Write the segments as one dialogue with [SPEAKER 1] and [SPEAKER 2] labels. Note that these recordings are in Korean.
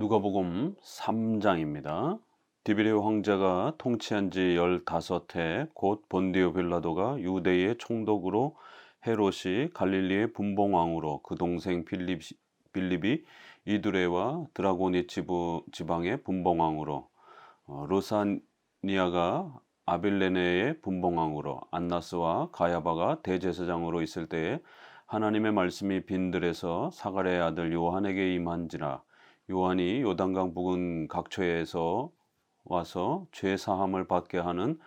[SPEAKER 1] 누가복음 3장입니다. 디베레오 황제가 통치한 지 15해 곧 본디오 빌라도가 유대의 총독으로 헤롯이 갈릴리의 분봉왕으로 그 동생 빌립이 이두레와 드라고니 지방의 분봉왕으로 루사니아가 아빌레네의 분봉왕으로 안나스와 가야바가 대제사장으로 있을 때에 하나님의 말씀이 빈들에서 사가랴의 아들 요한에게 임한지라. 요한이 요단강 부근 각처에서 와서 죄 사함을 받게 하는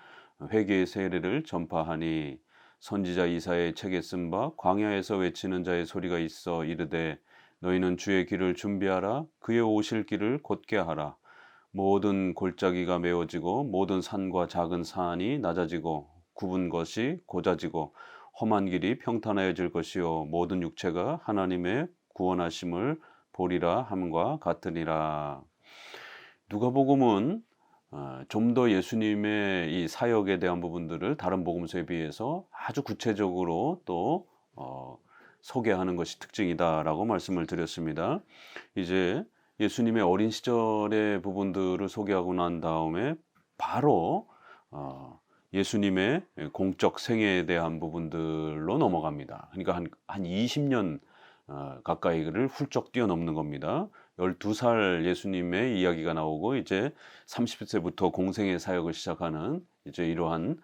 [SPEAKER 1] 회개의 세례를 전파하니, 선지자 이사야의 책에 쓴 바 광야에서 외치는 자의 소리가 있어 이르되 너희는 주의 길을 준비하라. 그의 오실 길을 곧게 하라. 모든 골짜기가 메워지고 모든 산과 작은 산이 낮아지고 굽은 것이 고자지고 험한 길이 평탄하여질 것이요 모든 육체가 하나님의 구원하심을 보리라 함과 같으니라. 누가복음은 좀 더 예수님의 이 사역에 대한 부분들을 다른 복음서에 비해서 아주 구체적으로 또 소개하는 것이 특징이다라고 말씀을 드렸습니다. 이제 예수님의 어린 시절의 부분들을 소개하고 난 다음에 바로 예수님의 공적 생애에 대한 부분들로 넘어갑니다. 그러니까 한 20년 가까이를 훌쩍 뛰어넘는 겁니다. 12살 예수님의 이야기가 나오고 이제 30세부터 공생의 사역을 시작하는 이제 이러한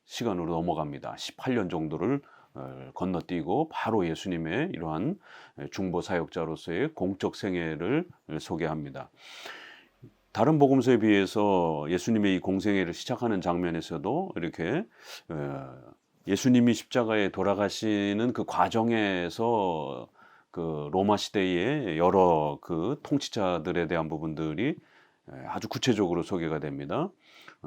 [SPEAKER 1] 시간으로 넘어갑니다. 18년 정도를 건너뛰고 바로 예수님의 이러한 중보 사역자로서의 공적 생애를 소개합니다. 다른 복음서에 비해서 예수님의 이 공생애를 시작하는 장면에서도 이렇게 예수님이 십자가에 돌아가시는 그 과정에서 그 로마 시대의 여러 그 통치자들에 대한 부분들이 아주 구체적으로 소개가 됩니다.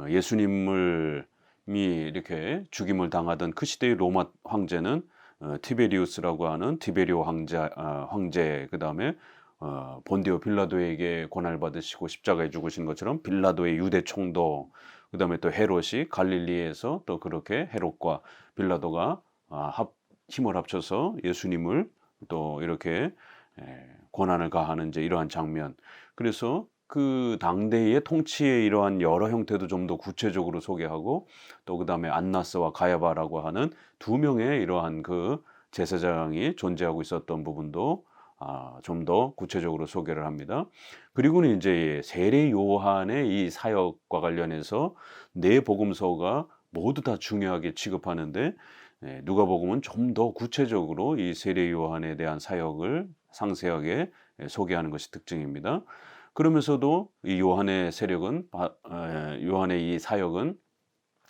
[SPEAKER 1] 예수님을 이렇게 죽임을 당하던 그 시대의 로마 황제는 티베리우스라고 하는 티베리오 황제, 그 다음에 본디오 빌라도에게 고난을 받으시고 십자가에 죽으신 것처럼 빌라도의 유대 총독, 그 다음에 또 헤롯이 갈릴리에서 또 그렇게 헤롯과 빌라도가 힘을 합쳐서 예수님을 또 이렇게 고난을 가하는 이제 이러한 장면. 그래서 그 당대의 통치의 이러한 여러 형태도 좀 더 구체적으로 소개하고, 또 그다음에 안나스와 가야바라고 하는 두 명의 이러한 그 제사장이 존재하고 있었던 부분도 좀 더 구체적으로 소개를 합니다. 그리고는 이제 세례 요한의 이 사역과 관련해서 네 복음서가 모두 다 중요하게 취급하는데, 누가복음은 좀 더 구체적으로 이 세례 요한에 대한 사역을 상세하게 소개하는 것이 특징입니다. 그러면서도 이 요한의 이 사역은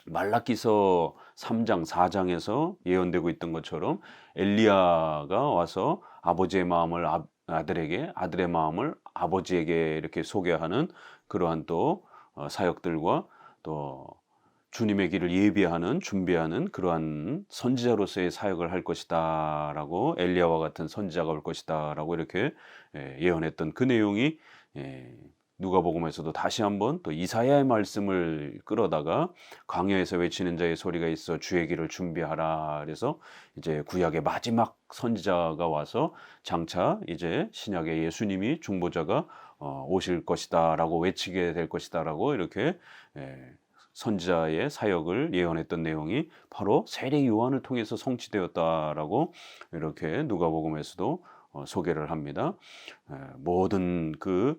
[SPEAKER 1] 말라기서 3장, 4장에서 예언되고 있던 것처럼 엘리야가 와서 아버지의 마음을 아들에게, 아들의 마음을 아버지에게 이렇게 소개하는 그러한 또 사역들과, 또 주님의 길을 예비하는, 준비하는 그러한 선지자로서의 사역을 할 것이다라고, 엘리야와 같은 선지자가 올 것이다라고 이렇게 예언했던 그 내용이 누가복음에서도 다시 한번 또 이사야의 말씀을 끌어다가 광야에서 외치는 자의 소리가 있어 주의 길을 준비하라. 그래서 이제 구약의 마지막 선지자가 와서 장차 이제 신약의 예수님이 중보자가 오실 것이다라고 외치게 될 것이다라고 이렇게 선지자의 사역을 예언했던 내용이 바로 세례 요한을 통해서 성취되었다라고 이렇게 누가복음에서도 소개를 합니다. 모든 그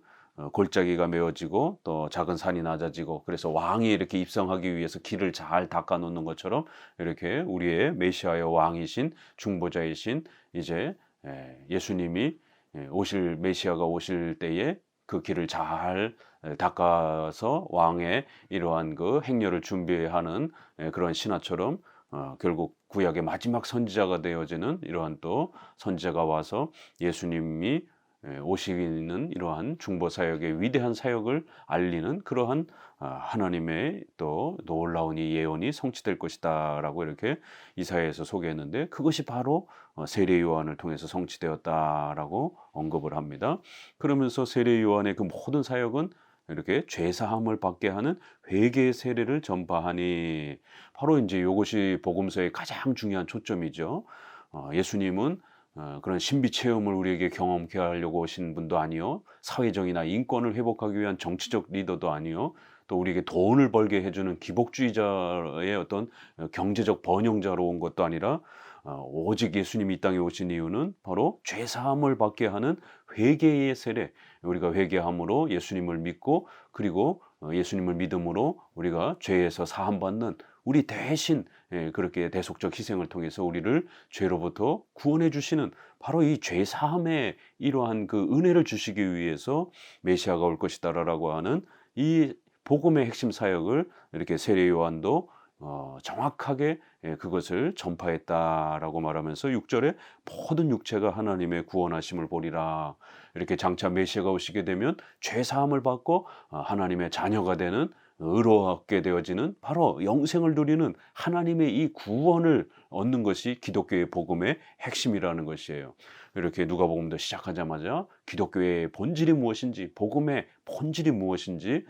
[SPEAKER 1] 골짜기가 메워지고 또 작은 산이 낮아지고, 그래서 왕이 이렇게 입성하기 위해서 길을 잘 닦아 놓는 것처럼 이렇게 우리의 메시아의 왕이신 중보자이신 이제 예수님이 오실, 메시아가 오실 때에 그 길을 잘 닦아서 왕의 이러한 그 행렬을 준비하는 그런 신화처럼 결국 구약의 마지막 선지자가 되어지는 이러한 또 선지자가 와서 예수님이 오시는 이러한 중보 사역의 위대한 사역을 알리는 그러한 하나님의 또 놀라운 이 예언이 성취될 것이다라고 이렇게 이사야에서 소개했는데, 그것이 바로 세례 요한을 통해서 성취되었다라고 언급을 합니다. 그러면서 세례 요한의 그 모든 사역은 이렇게 죄 사함을 받게 하는 회개의 세례를 전파하니, 바로 이제 이것이 복음서의 가장 중요한 초점이죠. 예수님은 그런 신비 체험을 우리에게 경험케 하려고 오신 분도 아니요. 사회적이나 인권을 회복하기 위한 정치적 리더도 아니요. 또 우리에게 돈을 벌게 해주는 기복주의자의 어떤 경제적 번영자로 온 것도 아니라 오직 예수님이 이 땅에 오신 이유는 바로 죄 사함을 받게 하는 회개의 세례. 우리가 회개함으로 예수님을 믿고 그리고 예수님을 믿음으로 우리가 죄에서 사함받는 우리 대신 그렇게 대속적 희생을 통해서 우리를 죄로부터 구원해 주시는 바로 이 죄 사함의 이러한 그 은혜를 주시기 위해서 메시아가 올 것이다라고 하는 이 복음의 핵심 사역을 이렇게 세례 요한도 정확하게 그것을 전파했다라고 말하면서 6절에 모든 육체가 하나님의 구원하심을 보리라. 이렇게 장차 메시아가 오시게 되면 죄 사함을 받고 하나님의 자녀가 되는 의롭게 되어지는 바로 영생을 누리는 하나님의 이 구원을 얻는 것이 기독교의 복음의 핵심이라는 것이에요. 이렇게 누가복음도 시작하자마자 기독교의 본질이 무엇인지, 복음의 본질이 무엇인지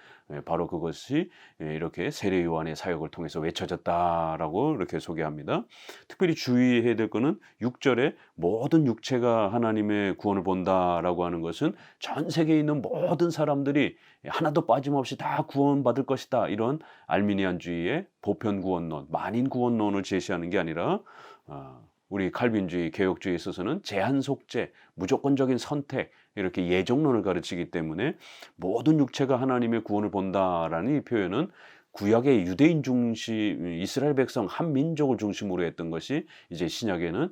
[SPEAKER 1] 바로 그것이 이렇게 세례 요한의 사역을 통해서 외쳐졌다라고 이렇게 소개합니다. 특별히 주의해야 될 것은 6절에 모든 육체가 하나님의 구원을 본다라고 하는 것은 전 세계에 있는 모든 사람들이 하나도 빠짐없이 다 구원받을 것이다. 이런 알미니안주의의 보편구원론, 만인구원론을 제시하는 게 아니라 우리 칼빈주의, 개혁주의에 있어서는 제한 속죄, 무조건적인 선택 이렇게 예정론을 가르치기 때문에 모든 육체가 하나님의 구원을 본다라는 이 표현은 구약의 유대인 중심, 이스라엘 백성 한 민족을 중심으로 했던 것이 이제 신약에는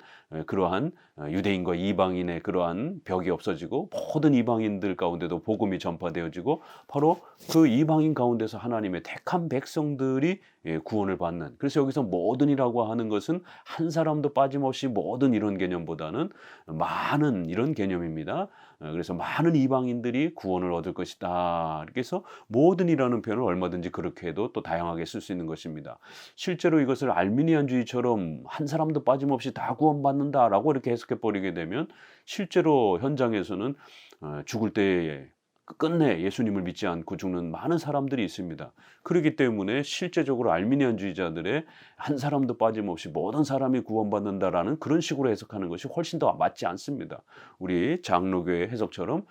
[SPEAKER 1] 그러한 유대인과 이방인의 그러한 벽이 없어지고 모든 이방인들 가운데도 복음이 전파되어지고 바로 그 이방인 가운데서 하나님의 택한 백성들이 구원을 받는. 그래서 여기서 모든이라고 하는 것은 한 사람도 빠짐없이 모든 이런 개념보다는 많은 이런 개념입니다. 그래서 많은 이방인들이 구원을 얻을 것이다. 이렇게 해서 모든이라는 표현을 얼마든지 그렇게 해도 또 다양하게 쓸 수 있는 것입니다. 실제로 이것을 알미니안주의처럼 한 사람도 빠짐없이 다 구원받는다라고 이렇게 해석해 버리게 되면 실제로 현장에서는 죽을 때에 끝내 예수님을 믿지 않고 죽는 많은 사람들이 있습니다. 그렇기 때문에 실제적으로 알미니안주의자들의 한 사람도 빠짐없이 모든 사람이 구원받는다라는 그런 식으로 해석하는 것이 훨씬 더 맞지 않습니다. 우리 장로교의 해석처럼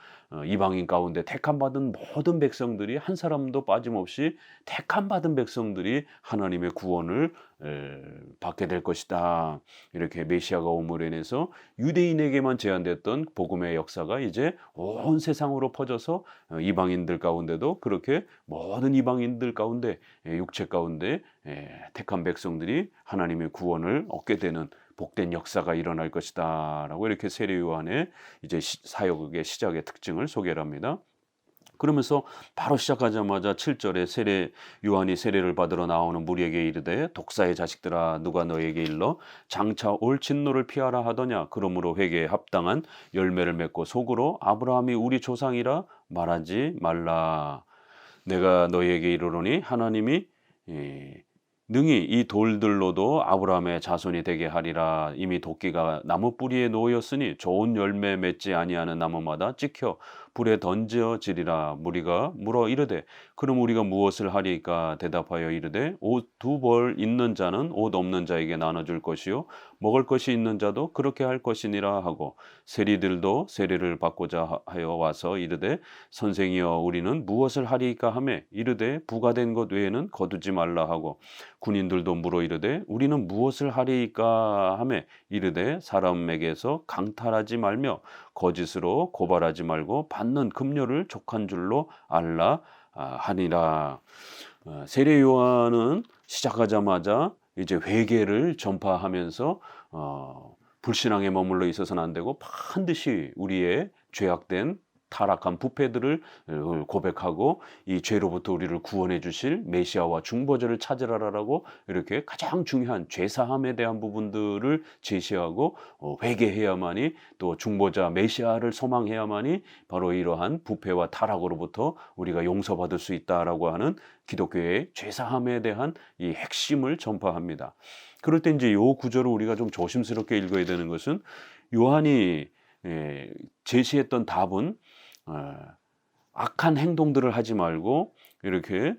[SPEAKER 1] 이방인 가운데 택함받은 모든 백성들이 한 사람도 빠짐없이 택함받은 백성들이 하나님의 구원을 받게 될 것이다. 이렇게 메시아가 옴으로 인해서 유대인에게만 제한됐던 복음의 역사가 이제 온 세상으로 퍼져서 이방인들 가운데도 그렇게 모든 이방인들 가운데 육체 가운데 택한 백성들이 하나님의 구원을 얻게 되는 복된 역사가 일어날 것이다라고 이렇게 세례 요한의 이제 사역의 시작의 특징을 소개를 합니다. 그러면서 바로 시작하자마자 7절에 세례 요한이 세례를 받으러 나오는 무리에게 이르되 독사의 자식들아 누가 너에게 일러 장차 올 진노를 피하라 하더냐 그러므로 회개에 합당한 열매를 맺고 속으로 아브라함이 우리 조상이라 말하지 말라. 내가 너희에게 이르노니 하나님이 능히 이 돌들로도 아브라함의 자손이 되게 하리라. 이미 도끼가 나무 뿌리에 놓였으니 좋은 열매 맺지 아니하는 나무마다 찍혀 불에 던져지리라. 무리가 물어 이르되 그럼 우리가 무엇을 하리까? 대답하여 이르되 옷 두 벌 있는 자는 옷 없는 자에게 나눠줄 것이요 먹을 것이 있는 자도 그렇게 할 것이니라 하고 세리들도 세례를 받고자 하여 와서 이르되 선생이여 우리는 무엇을 하리까 하매 이르되 부가된 것 외에는 거두지 말라 하고 군인들도 물어 이르되 우리는 무엇을 하리까 하매 이르되 사람에게서 강탈하지 말며 거짓으로 고발하지 말고 받는 급료를 족한 줄로 알라 하니라. 세례 요한은 시작하자마자 이제 회개를 전파하면서 불신앙에 머물러 있어서는 안 되고 반드시 우리의 죄악된 타락한 부패들을 고백하고 이 죄로부터 우리를 구원해 주실 메시아와 중보자를 찾으라라고 이렇게 가장 중요한 죄사함에 대한 부분들을 제시하고 회개해야만이 또 중보자 메시아를 소망해야만이 바로 이러한 부패와 타락으로부터 우리가 용서받을 수 있다라고 하는 기독교의 죄사함에 대한 이 핵심을 전파합니다. 그럴 때 이제 요 구절을 우리가 좀 조심스럽게 읽어야 되는 것은 요한이 제시했던 답은 악한 행동들을 하지 말고 이렇게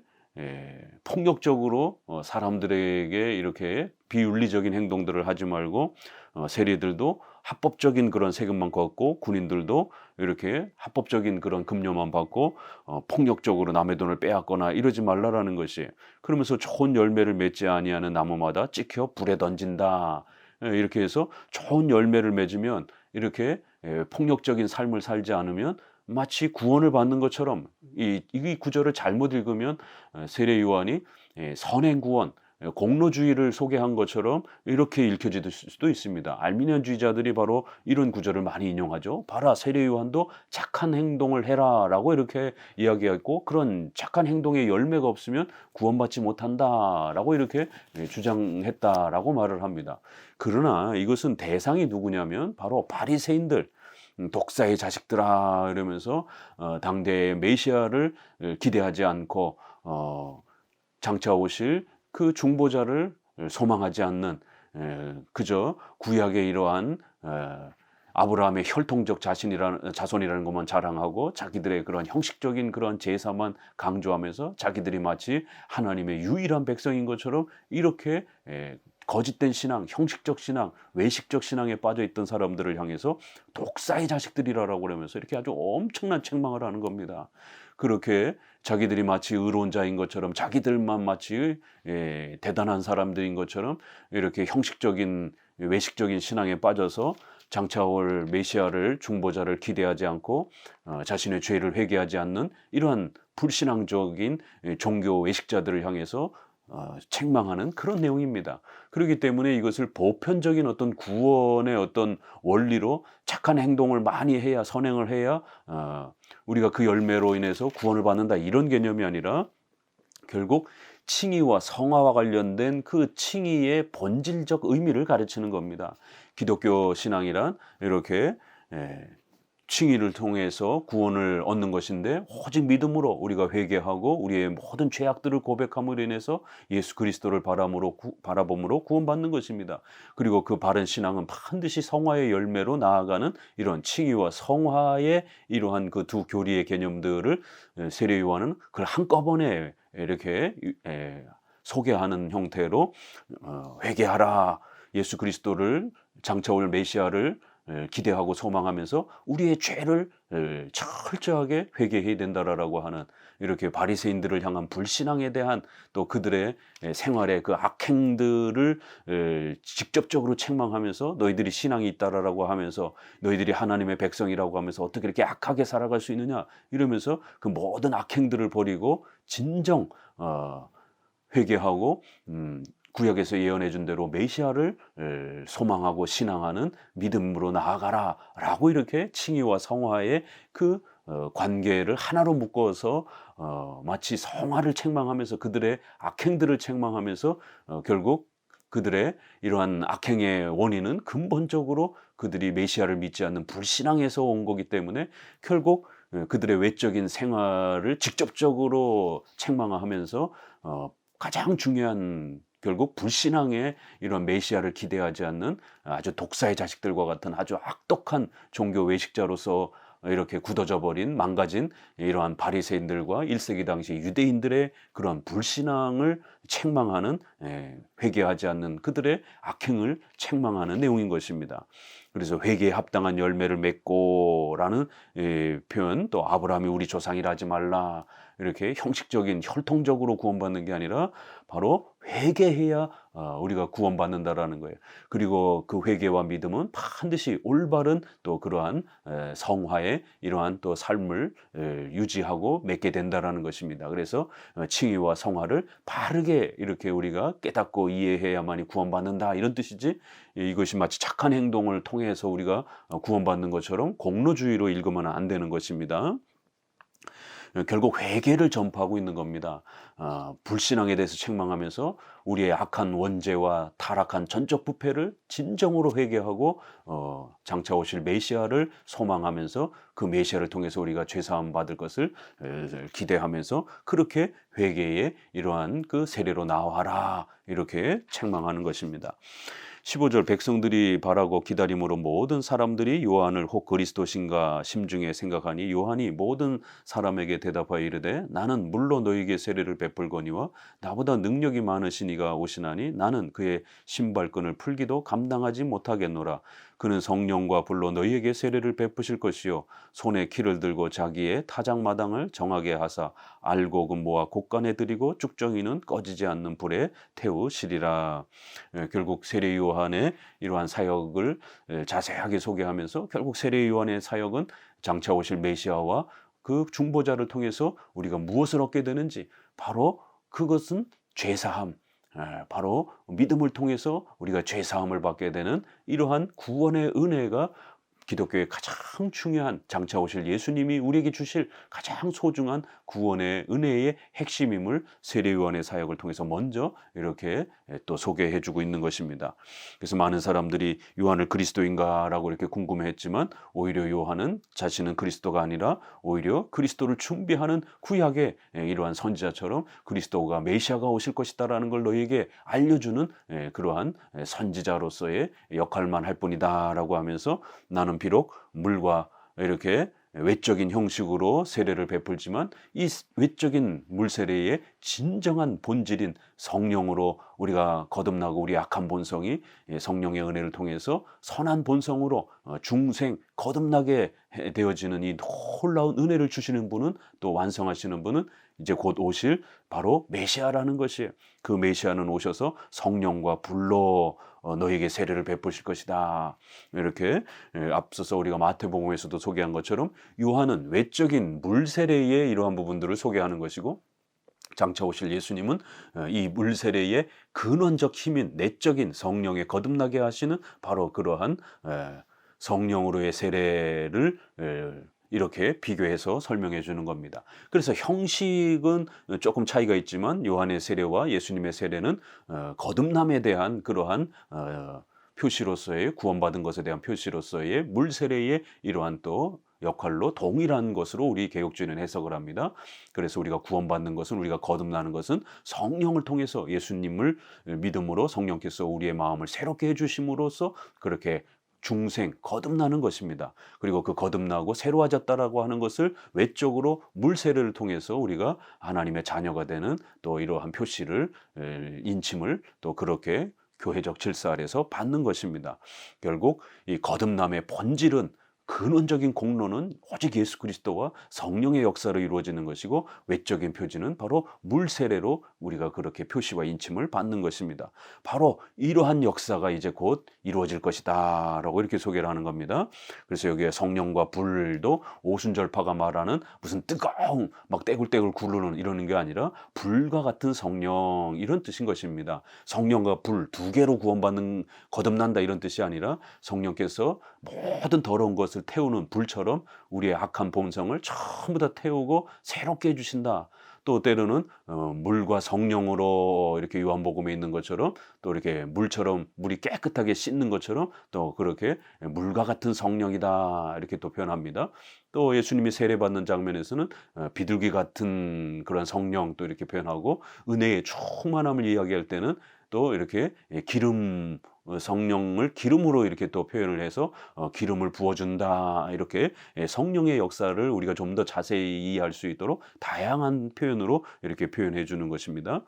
[SPEAKER 1] 폭력적으로 사람들에게 이렇게 비윤리적인 행동들을 하지 말고 세리들도 합법적인 그런 세금만 걷고 군인들도 이렇게 합법적인 그런 급료만 받고 폭력적으로 남의 돈을 빼앗거나 이러지 말라라는 것이. 그러면서 좋은 열매를 맺지 아니하는 나무마다 찍혀 불에 던진다. 이렇게 해서 좋은 열매를 맺으면 이렇게 폭력적인 삶을 살지 않으면 마치 구원을 받는 것처럼 이 구절을 잘못 읽으면 세례 요한이 선행 구원, 공로주의를 소개한 것처럼 이렇게 읽혀질 수도 있습니다. 알미니안주의자들이 바로 이런 구절을 많이 인용하죠. 봐라, 세례 요한도 착한 행동을 해라라고 이렇게 이야기했고, 그런 착한 행동의 열매가 없으면 구원받지 못한다라고 이렇게 주장했다라고 말을 합니다. 그러나 이것은 대상이 누구냐면 바로 바리새인들, 독사의 자식들아 이러면서 당대의 메시아를 기대하지 않고 장차 오실 그 중보자를 소망하지 않는 그저 구약의 이러한 아브라함의 혈통적 자손이라는 것만 자랑하고 자기들의 그런 형식적인 그런 제사만 강조하면서 자기들이 마치 하나님의 유일한 백성인 것처럼 이렇게 거짓된 신앙, 형식적 신앙, 외식적 신앙에 빠져 있던 사람들을 향해서 독사의 자식들이라고 그러면서 이렇게 아주 엄청난 책망을 하는 겁니다. 그렇게 자기들이 마치 의로운 자인 것처럼, 자기들만 마치 대단한 사람들인 것처럼 이렇게 형식적인 외식적인 신앙에 빠져서 장차 올 메시아를, 중보자를 기대하지 않고 자신의 죄를 회개하지 않는 이러한 불신앙적인 종교 외식자들을 향해서 책망하는 그런 내용입니다. 그렇기 때문에 이것을 보편적인 어떤 구원의 어떤 원리로 착한 행동을 많이 해야, 선행을 해야 우리가 그 열매로 인해서 구원을 받는다, 이런 개념이 아니라 결국 칭의와 성화와 관련된 그 칭의의 본질적 의미를 가르치는 겁니다. 기독교 신앙이란 이렇게 칭의를 통해서 구원을 얻는 것인데, 오직 믿음으로 우리가 회개하고 우리의 모든 죄악들을 고백함으로 인해서 예수 그리스도를 바라봄으로 구원받는 것입니다. 그리고 그 바른 신앙은 반드시 성화의 열매로 나아가는 이런 칭의와 성화의 이러한 그 두 교리의 개념들을 세례 요한은 그걸 한꺼번에 이렇게 소개하는 형태로 회개하라, 예수 그리스도를, 장차 올 메시아를 기대하고 소망하면서 우리의 죄를 철저하게 회개해야 된다라고 하는, 이렇게 바리새인들을 향한 불신앙에 대한, 또 그들의 생활의 그 악행들을 직접적으로 책망하면서 너희들이 신앙이 있다라고 하면서 너희들이 하나님의 백성이라고 하면서 어떻게 이렇게 악하게 살아갈 수 있느냐 이러면서 그 모든 악행들을 버리고 진정 회개하고 구약에서 예언해 준 대로 메시아를 소망하고 신앙하는 믿음으로 나아가라 라고 이렇게 칭의와 성화의 그 관계를 하나로 묶어서 마치 성화를 책망하면서 그들의 악행들을 책망하면서 결국 그들의 이러한 악행의 원인은 근본적으로 그들이 메시아를 믿지 않는 불신앙에서 온 거기 때문에 결국 그들의 외적인 생활을 직접적으로 책망하면서 가장 중요한, 결국 불신앙의 이런 메시아를 기대하지 않는 아주 독사의 자식들과 같은 아주 악독한 종교 외식자로서 이렇게 굳어져 버린, 망가진 이러한 바리새인들과 1세기 당시 유대인들의 그런 불신앙을 책망하는, 회개하지 않는 그들의 악행을 책망하는 내용인 것입니다. 그래서 회개에 합당한 열매를 맺고라는 표현, 또 아브라함이 우리 조상이라 하지 말라, 이렇게 형식적인 혈통적으로 구원받는 게 아니라 바로 회개해야 우리가 구원받는다라는 거예요. 그리고 그 회개와 믿음은 반드시 올바른 또 그러한 성화의 이러한 또 삶을 유지하고 맺게 된다라는 것입니다. 그래서 칭의와 성화를 바르게 이렇게 우리가 깨닫고 이해해야만이 구원받는다, 이런 뜻이지, 이것이 마치 착한 행동을 통해서 우리가 구원받는 것처럼 공로주의로 읽으면 안 되는 것입니다. 결국 회개를 전파하고 있는 겁니다. 불신앙에 대해서 책망하면서 우리의 악한 원죄와 타락한 전적 부패를 진정으로 회개하고 장차 오실 메시아를 소망하면서 그 메시아를 통해서 우리가 죄사함 받을 것을 기대하면서 그렇게 회개의 이러한 그 세례로 나와라, 이렇게 책망하는 것입니다. 15절, 백성들이 바라고 기다림으로 모든 사람들이 요한을 혹 그리스도신가 심중에 생각하니 요한이 모든 사람에게 대답하여 이르되 나는 물로 너희에게 세례를 베풀거니와 나보다 능력이 많으신 이가 오시나니 나는 그의 신발끈을 풀기도 감당하지 못하겠노라. 그는 성령과 불로 너희에게 세례를 베푸실 것이요 손에 키를 들고 자기의 타작마당을 정하게 하사 알고 금모아 곳간에 들이고 쭉정이는 꺼지지 않는 불에 태우시리라. 결국 세례 요한의 이러한 사역을 자세하게 소개하면서 결국 세례 요한의 사역은 장차 오실 메시아와 그 중보자를 통해서 우리가 무엇을 얻게 되는지, 바로 그것은 죄사함, 바로 믿음을 통해서 우리가 죄사함을 받게 되는 이러한 구원의 은혜가 기독교의 가장 중요한, 장차 오실 예수님이 우리에게 주실 가장 소중한 구원의 은혜의 핵심임을 세례 요한의 사역을 통해서 먼저 이렇게 또 소개해 주고 있는 것입니다. 그래서 많은 사람들이 요한을 그리스도인가라고 이렇게 궁금해했지만, 오히려 요한은 자신은 그리스도가 아니라 오히려 그리스도를 준비하는 구약의 이러한 선지자처럼 그리스도가 메시아가 오실 것이다라는 걸 너희에게 알려주는 그러한 선지자로서의 역할만 할 뿐이다라고 하면서, 나는 비록 물과 이렇게 외적인 형식으로 세례를 베풀지만 이 외적인 물 세례의 진정한 본질인 성령으로 우리가 거듭나고 우리 악한 본성이 성령의 은혜를 통해서 선한 본성으로 중생 거듭나게 되어지는 이 놀라운 은혜를 주시는 분은, 또 완성하시는 분은 이제 곧 오실 바로 메시아라는 것이에요. 그 메시아는 오셔서 성령과 불로 너에게 세례를 베푸실 것이다. 이렇게 앞서서 우리가 마태복음에서도 소개한 것처럼 요한은 외적인 물 세례의 이러한 부분들을 소개하는 것이고, 장차 오실 예수님은 이 물 세례의 근원적 힘인 내적인 성령에 거듭나게 하시는 바로 그러한 성령으로의 세례를 이렇게 비교해서 설명해 주는 겁니다. 그래서 형식은 조금 차이가 있지만 요한의 세례와 예수님의 세례는 거듭남에 대한 그러한 표시로서의, 구원받은 것에 대한 표시로서의 물 세례의 이러한 또 역할로 동일한 것으로 우리 개혁주의는 해석을 합니다. 그래서 우리가 구원받는 것은, 우리가 거듭나는 것은 성령을 통해서 예수님을 믿음으로 성령께서 우리의 마음을 새롭게 해주심으로써 그렇게 중생 거듭나는 것입니다. 그리고 그 거듭나고 새로워졌다라고 하는 것을 외적으로 물 세례를 통해서 우리가 하나님의 자녀가 되는 또 이러한 표시를, 인침을 또 그렇게 교회적 질서 아래서 받는 것입니다. 결국 이 거듭남의 본질은, 근원적인 공로는 오직 예수 그리스도와 성령의 역사로 이루어지는 것이고, 외적인 표지는 바로 물 세례로 우리가 그렇게 표시와 인침을 받는 것입니다. 바로 이러한 역사가 이제 곧 이루어질 것이다 라고 이렇게 소개를 하는 겁니다. 그래서 여기에 성령과 불도 오순절파가 말하는 무슨 뜨거운 막 떼굴떼굴 구르는 이러는 게 아니라 불과 같은 성령, 이런 뜻인 것입니다. 성령과 불 두 개로 구원받는, 거듭난다 이런 뜻이 아니라 성령께서 모든 더러운 것을 태우는 불처럼 우리의 악한 본성을 전부 다 태우고 새롭게 해주신다. 또 때로는 물과 성령으로 이렇게 요한복음에 있는 것처럼, 또 이렇게 물처럼, 물이 깨끗하게 씻는 것처럼 또 그렇게 물과 같은 성령이다 이렇게 또 표현합니다. 또 예수님이 세례받는 장면에서는 비둘기 같은 그런 성령 또 이렇게 표현하고, 은혜의 충만함을 이야기할 때는 또 이렇게 기름, 성령을 기름으로 이렇게 또 표현을 해서 기름을 부어준다, 이렇게 성령의 역사를 우리가 좀 더 자세히 이해할 수 있도록 다양한 표현으로 이렇게 표현해 주는 것입니다.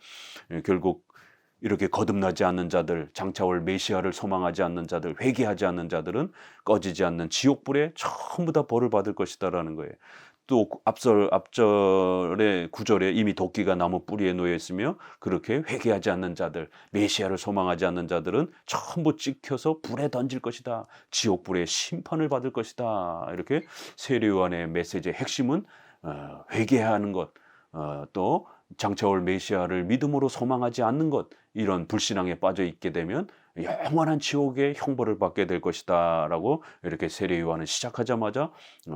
[SPEAKER 1] 결국 이렇게 거듭나지 않는 자들, 장차 올 메시아를 소망하지 않는 자들, 회개하지 않는 자들은 꺼지지 않는 지옥불에 전부 다 벌을 받을 것이다라는 거예요. 또 앞절의 9절에 이미 도끼가 나무 뿌리에 놓여 있으며 그렇게 회개하지 않는 자들, 메시아를 소망하지 않는 자들은 전부 찍혀서 불에 던질 것이다. 지옥불에 심판을 받을 것이다. 이렇게 세례 요한의 메시지의 핵심은 회개하는 것, 또 장차 올 메시아를 믿음으로 소망하지 않는 것, 이런 불신앙에 빠져 있게 되면 영원한 지옥의 형벌을 받게 될 것이다 라고 이렇게 세례 요한은 시작하자마자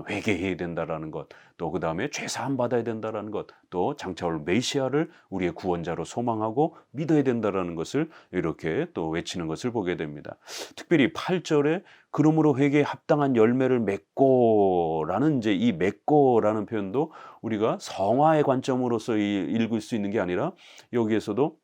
[SPEAKER 1] 회개해야 된다라는 것, 또 그 다음에 죄사함 받아야 된다라는 것, 또 장차 올 메시아를 우리의 구원자로 소망하고 믿어야 된다라는 것을 이렇게 또 외치는 것을 보게 됩니다. 특별히 8절에 그러므로 회개에 합당한 열매를 맺고 라는, 이제 이 맺고라는 표현도 우리가 성화의 관점으로서 읽을 수 있는 게 아니라, 여기에서도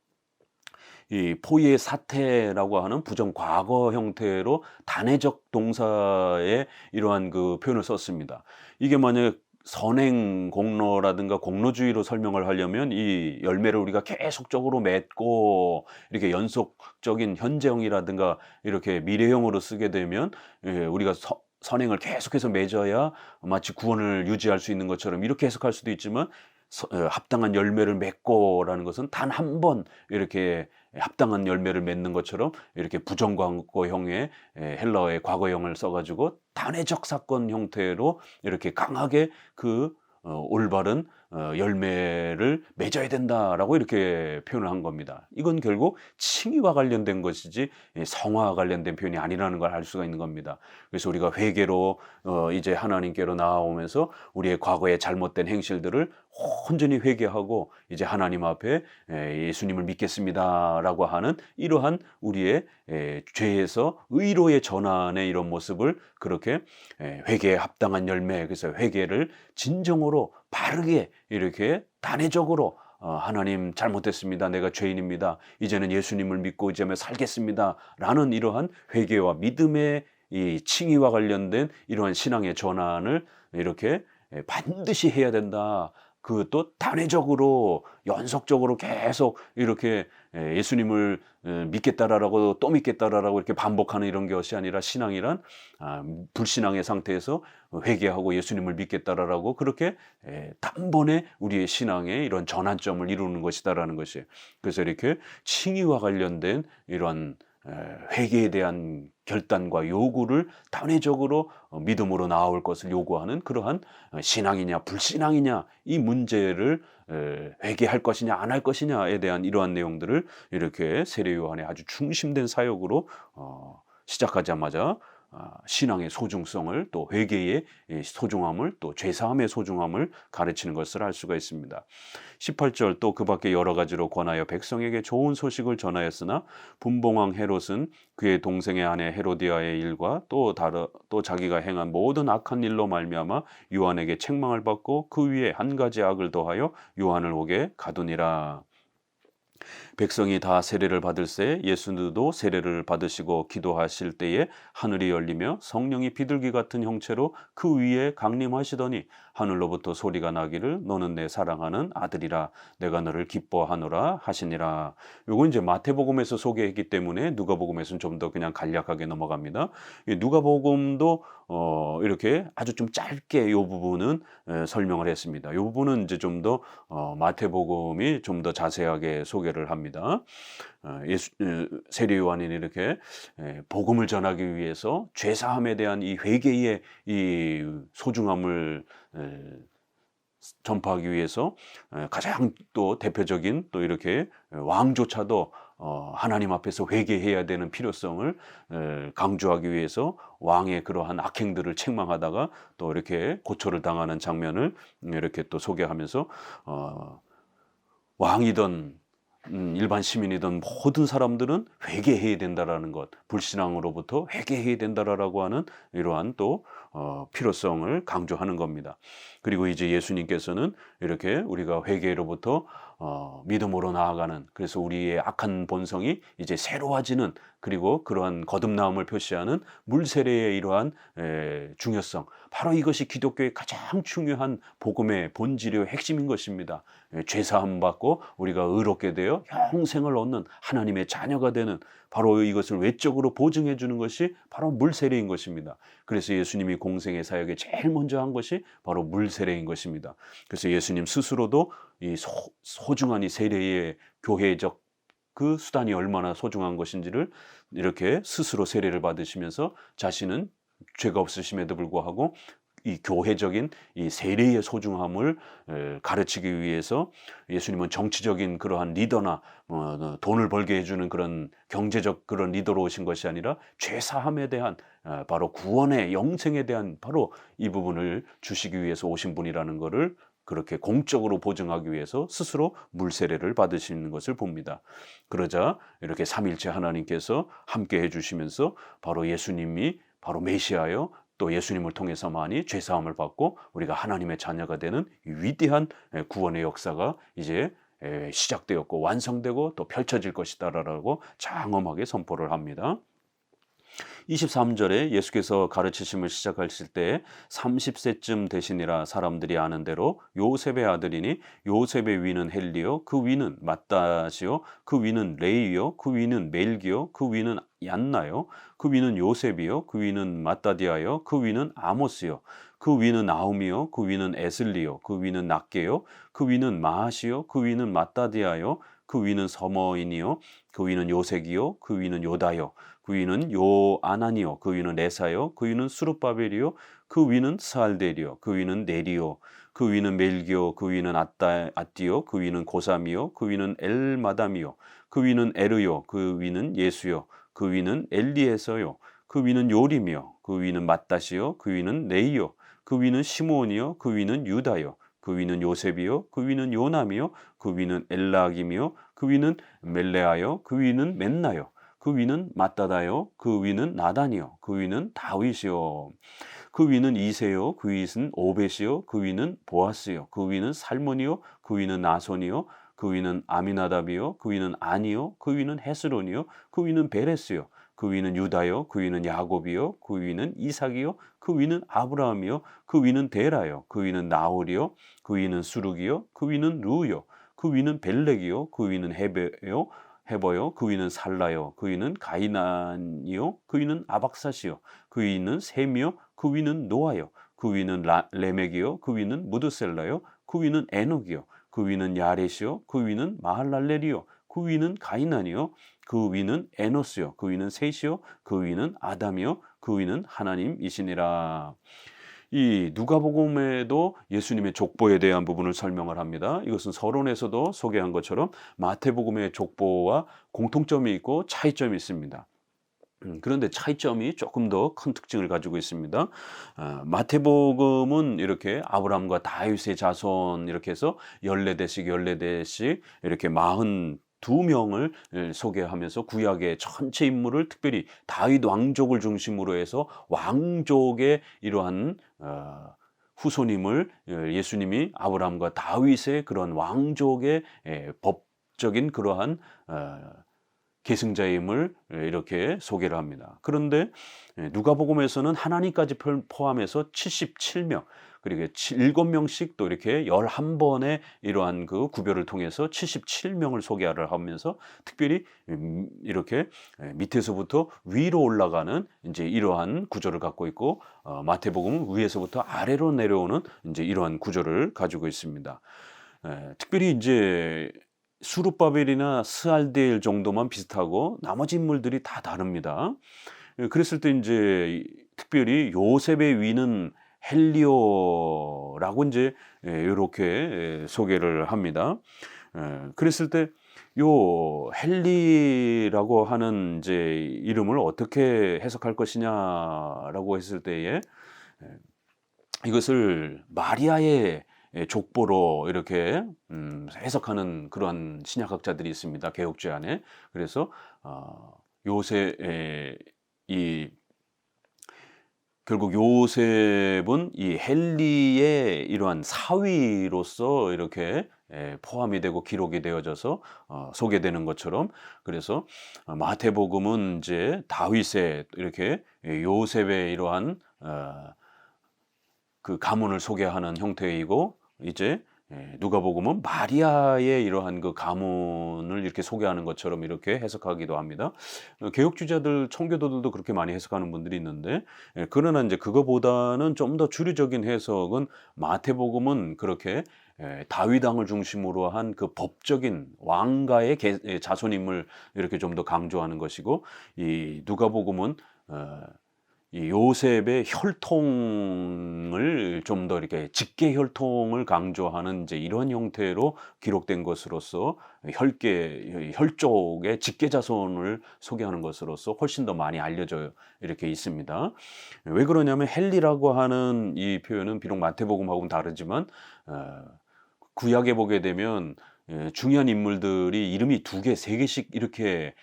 [SPEAKER 1] 이 포이의 사태라고 하는 부정 과거 형태로 단회적 동사의 이러한 그 표현을 썼습니다. 이게 만약에 선행 공로라든가 공로주의로 설명을 하려면 이 열매를 우리가 계속적으로 맺고 이렇게 연속적인 현재형이라든가 이렇게 미래형으로 쓰게 되면 우리가 선행을 계속해서 맺어야 마치 구원을 유지할 수 있는 것처럼 이렇게 해석할 수도 있지만 합당한 열매를 맺고라는 것은 단 한 번 이렇게 합당한 열매를 맺는 것처럼 이렇게 부정과거형의 헬라어의 과거형을 써가지고 단회적 사건 형태로 이렇게 강하게 그 올바른 열매를 맺어야 된다라고 이렇게 표현을 한 겁니다. 이건 결국 칭의와 관련된 것이지 성화와 관련된 표현이 아니라는 걸 알 수가 있는 겁니다. 그래서 우리가 회개로 이제 하나님께로 나아오면서 우리의 과거의 잘못된 행실들을 온전히 회개하고 이제 하나님 앞에 예수님을 믿겠습니다라고 하는 이러한 우리의 죄에서 의로의 전환의 이런 모습을 그렇게 회개에 합당한 열매, 그래서 회개를 진정으로 바르게 이렇게 단회적으로 하나님 잘못했습니다. 내가 죄인입니다. 이제는 예수님을 믿고 이제는 살겠습니다. 라는 이러한 회개와 믿음의 이 칭의와 관련된 이러한 신앙의 전환을 이렇게 반드시 해야 된다. 그것도 단회적으로 연속적으로 계속 이렇게 예수님을 믿겠다라고 또 믿겠다라고 이렇게 반복하는 이런 것이 아니라 신앙이란 불신앙의 상태에서 회개하고 예수님을 믿겠다라고 그렇게 단번에 우리의 신앙의 이런 전환점을 이루는 것이다라는 것이에요. 그래서 이렇게 칭의와 관련된 이런 회개에 대한 결단과 요구를 단회적으로 믿음으로 나아올 것을 요구하는 그러한 신앙이냐 불신앙이냐 이 문제를 회개할 것이냐 안 할 것이냐에 대한 이러한 내용들을 이렇게 세례 요한의 아주 중심된 사역으로 시작하자마자 신앙의 소중성을 또 회개의 소중함을 또 죄사함의 소중함을 가르치는 것을 알 수가 있습니다. 18절 또 그 밖에 여러 가지로 권하여 백성에게 좋은 소식을 전하였으나 분봉왕 헤롯은 그의 동생의 아내 헤로디아의 일과 또 자기가 행한 모든 악한 일로 말미암아 요한에게 책망을 받고 그 위에 한 가지 악을 더하여 요한을 옥에 가두니라. 백성이 다 세례를 받을새 예수도 세례를 받으시고 기도하실 때에 하늘이 열리며 성령이 비둘기 같은 형체로 그 위에 강림하시더니 하늘로부터 소리가 나기를 너는 내 사랑하는 아들이라 내가 너를 기뻐하노라 하시니라. 요건 이제 마태복음에서 소개했기 때문에 누가복음에서는 좀 더 그냥 간략하게 넘어갑니다. 누가복음도 이렇게 아주 좀 짧게 이 부분은 설명을 했습니다. 이 부분은 이제 좀 더 마태복음이 좀 더 자세하게 소개를 합니다. 세례 요한이 이렇게 복음을 전하기 위해서 죄사함에 대한 이 회개의 이 소중함을 전파하기 위해서 가장 또 대표적인 또 이렇게 왕조차도 하나님 앞에서 회개해야 되는 필요성을 강조하기 위해서 왕의 그러한 악행들을 책망하다가 또 이렇게 고초를 당하는 장면을 이렇게 또 소개하면서 왕이던 일반 시민이던 모든 사람들은 회개해야 된다라는 것, 불신앙으로부터 회개해야 된다라고 하는 이러한 또 필요성을 강조하는 겁니다. 그리고 이제 예수님께서는 이렇게 우리가 회개로부터 믿음으로 나아가는, 그래서 우리의 악한 본성이 이제 새로워지는, 그리고 그러한 거듭나음을 표시하는 물세례의 이러한 중요성, 바로 이것이 기독교의 가장 중요한 복음의 본질의 핵심인 것입니다. 죄사함 받고 우리가 의롭게 되어 영생을 얻는 하나님의 자녀가 되는, 바로 이것을 외적으로 보증해 주는 것이 바로 물세례인 것입니다. 그래서 예수님이 공생의 사역에 제일 먼저 한 것이 바로 물세례인 것입니다. 그래서 예수님 스스로도 이 소중한 이 세례의 교회적 그 수단이 얼마나 소중한 것인지를 이렇게 스스로 세례를 받으시면서 자신은 죄가 없으심에도 불구하고 이 교회적인 이 세례의 소중함을 가르치기 위해서 예수님은 정치적인 그러한 리더나 돈을 벌게 해주는 그런 경제적 그런 리더로 오신 것이 아니라 죄사함에 대한 바로 구원의 영생에 대한 바로 이 부분을 주시기 위해서 오신 분이라는 것을 그렇게 공적으로 보증하기 위해서 스스로 물세례를 받으시는 것을 봅니다. 그러자 이렇게 삼일체 하나님께서 함께 해주시면서 바로 예수님이 바로 메시아요, 또 예수님을 통해서만이 죄사함을 받고 우리가 하나님의 자녀가 되는 위대한 구원의 역사가 이제 시작되었고 완성되고 또 펼쳐질 것이다라고 장엄하게 선포를 합니다. 23절에 예수께서 가르치심을 시작하실 때 30세쯤 되시니라 사람들이 아는 대로 요셉의 아들이니 요셉의 위는 헬리요 그 위는 맏다시요 그 위는 레이요 그 위는 멜기요 그 위는 얀나요 그 위는 요셉이요 그 위는 맏다디아요 그 위는 아모스요 그 위는 나움이요 그 위는 에슬리요 그 위는 낫게요 그 위는 마하시요 그 위는 맏다디아요 그 위는 서머인이요 그 위는 요색이요 그 위는 요다요 그 위는 요아나니요 그 위는 레사요 그 위는 수룹바벨이요 그 위는 스알델이요 그 위는 네리요 그 위는 멜기요 그 위는 아띠요 그 위는 고삼이요 그 위는 엘마담이요 그 위는 에르요 그 위는 예수요 그 위는 엘리에서요 그 위는 요림이요 그 위는 맏다시요 그 위는 네이요 그 위는 시므온이요 그 위는 유다요 그 위는 요셉이요 그 위는 요남이요 그 위는 엘라김이요 그 위는 멜레아요 그 위는 맨나요 그 위는 맏다다요 그 위는 나단이요 그 위는 다윗이요 그 위는 이세요 그 위는 오벳이요 그 위는 보아스요 그 위는 살몬이요 그 위는 나손이요 그 위는 아미나답이요 그 위는 아니요 그 위는 헤스론이요 그 위는 베레스요 그 위는 유다요 그 위는 야곱이요 그 위는 이삭이요 그 위는 아브라함이요 그 위는 데라요 그 위는 나홀이요 그 위는 수룩이요 그 위는 루요 그 위는 벨렉이요 그 위는 헤베요 헤버요 그 위는 살라요 그 위는 가이난이요 그 위는 아박사시요 그 위는 셈이요 그 위는 노아요 그 위는 레멕이요 그 위는 무드셀라요 그 위는 에녹이요 그 위는 야렛이요 그 위는 마할랄렐이요 그 위는 가이난이요 그 위는 에노스요 그 위는 셋이요 그 위는 아담이요 그 위는 하나님이시니라. 이 누가복음에도 예수님의 족보에 대한 부분을 설명을 합니다. 이것은 서론에서도 소개한 것처럼 마태복음의 족보와 공통점이 있고 차이점이 있습니다. 그런데 차이점이 조금 더 큰 특징을 가지고 있습니다. 마태복음은 이렇게 아브라함과 다윗의 자손 이렇게 해서 14대씩 14대씩 이렇게 42명을 소개하면서 구약의 전체 인물을 특별히 다윗 왕족을 중심으로 해서 왕족의 이러한 후손임을 예수님이 아브라함과 다윗의 그런 왕족의 법적인 그러한 계승자임을 이렇게 소개를 합니다. 그런데 누가복음에서는 하나님까지 포함해서 77명 그리고 7명씩 또 이렇게 11번의 이러한 그 구별을 통해서 77명을 소개를 하면서 특별히 이렇게 밑에서부터 위로 올라가는 이제 이러한 구조를 갖고 있고 마태복음은 위에서부터 아래로 내려오는 이제 이러한 구조를 가지고 있습니다. 특별히 이제 수룹바벨이나 스알데일 정도만 비슷하고 나머지 인물들이 다 다릅니다. 그랬을 때 이제 특별히 요셉의 위는 헬리오라고 이제 이렇게 소개를 합니다. 그랬을 때 요 헬리라고 하는 이제 이름을 어떻게 해석할 것이냐라고 했을 때에 이것을 마리아의 족보로 이렇게 해석하는 그런 신약학자들이 있습니다. 개혁주의 안에. 그래서 결국 요셉은 이 헬리의 이러한 사위로서 이렇게 포함이 되고 기록이 되어져서 소개되는 것처럼 그래서 마태복음은 이제 다윗의 이렇게 요셉의 이러한 그 가문을 소개하는 형태이고 이제 누가복음은 마리아의 이러한 그 가문을 이렇게 소개하는 것처럼 이렇게 해석하기도 합니다. 개혁주의자들, 청교도들도 그렇게 많이 해석하는 분들이 있는데 그러나 이제 그거보다는 좀 더 주류적인 해석은 마태복음은 그렇게 다윗 왕을 중심으로 한 그 법적인 왕가의 자손임을 이렇게 좀 더 강조하는 것이고 이 누가복음은 이 요셉의 혈통을 좀 더 이렇게 직계 혈통을 강조하는 이제 이런 형태로 기록된 것으로서 혈족의 직계 자손을 소개하는 것으로서 훨씬 더 많이 알려져 이렇게 있습니다. 왜 그러냐면 헬리라고 하는 이 표현은 비록 마태복음하고는 다르지만 구약에 보게 되면 중요한 인물들이 이름이 두 개, 세 개씩 이렇게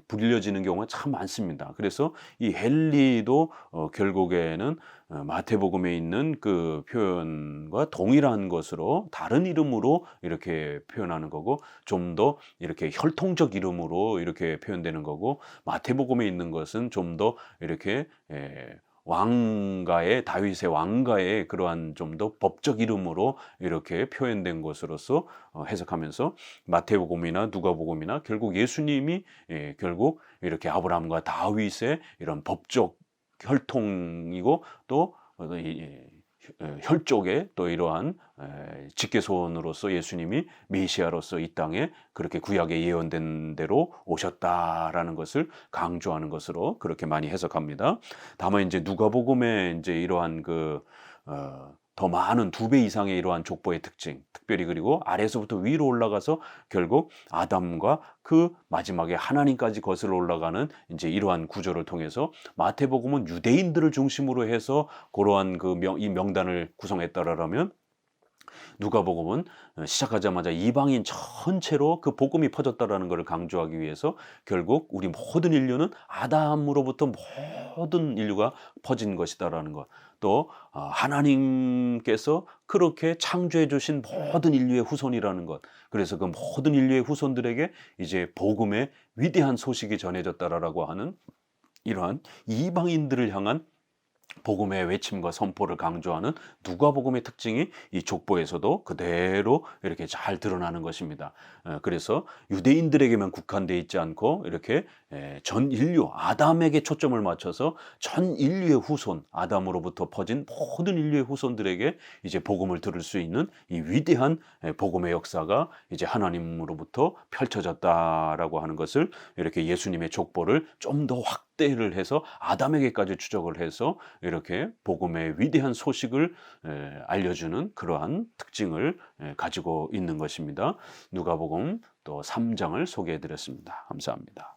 [SPEAKER 1] 불려지는 경우가 참 많습니다. 그래서 이 헨리도 결국에는 마태복음에 있는 그 표현과 동일한 것으로 다른 이름으로 이렇게 표현하는 거고, 좀 더 이렇게 혈통적 이름으로 이렇게 표현되는 거고, 마태복음에 있는 것은 좀 더 이렇게 왕가의, 다윗의 왕가의 그러한 좀 더 법적 이름으로 이렇게 표현된 것으로서 해석하면서, 마태복음이나 누가복음이나 결국 예수님이 결국 이렇게 아브라함과 다윗의 이런 법적 혈통이고, 또 혈족의 또 이러한 직계손으로서 예수님이 메시아로서 이 땅에 그렇게 구약에 예언된 대로 오셨다라는 것을 강조하는 것으로 그렇게 많이 해석합니다. 다만 이제 누가복음에 이제 이러한 더 많은 2배 이상의 이러한 족보의 특징, 특별히 그리고 아래서부터 위로 올라가서 결국 아담과 그 마지막에 하나님까지 거슬러 올라가는 이제 이러한 구조를 통해서, 마태복음은 유대인들을 중심으로 해서 그러한 이 명단을 구성했다라면, 누가복음은 시작하자마자 이방인 전체로 그 복음이 퍼졌다라는 것을 강조하기 위해서 결국 우리 모든 인류는 아담으로부터 모든 인류가 퍼진 것이다라는 것, 또 하나님께서 그렇게 창조해 주신 모든 인류의 후손이라는 것, 그래서 그 모든 인류의 후손들에게 이제 복음의 위대한 소식이 전해졌다라고 하는 이러한 이방인들을 향한 복음의 외침과 선포를 강조하는 누가복음의 특징이 이 족보에서도 그대로 이렇게 잘 드러나는 것입니다. 그래서 유대인들에게만 국한되어 있지 않고 이렇게 전 인류, 아담에게 초점을 맞춰서 전 인류의 후손, 아담으로부터 퍼진 모든 인류의 후손들에게 이제 복음을 들을 수 있는 이 위대한 복음의 역사가 이제 하나님으로부터 펼쳐졌다라고 하는 것을, 이렇게 예수님의 족보를 좀 더 확대를 해서 아담에게까지 추적을 해서 이렇게 복음의 위대한 소식을 알려주는 그러한 특징을 가지고 있는 것입니다. 누가복음 또 3장을 소개해 드렸습니다. 감사합니다.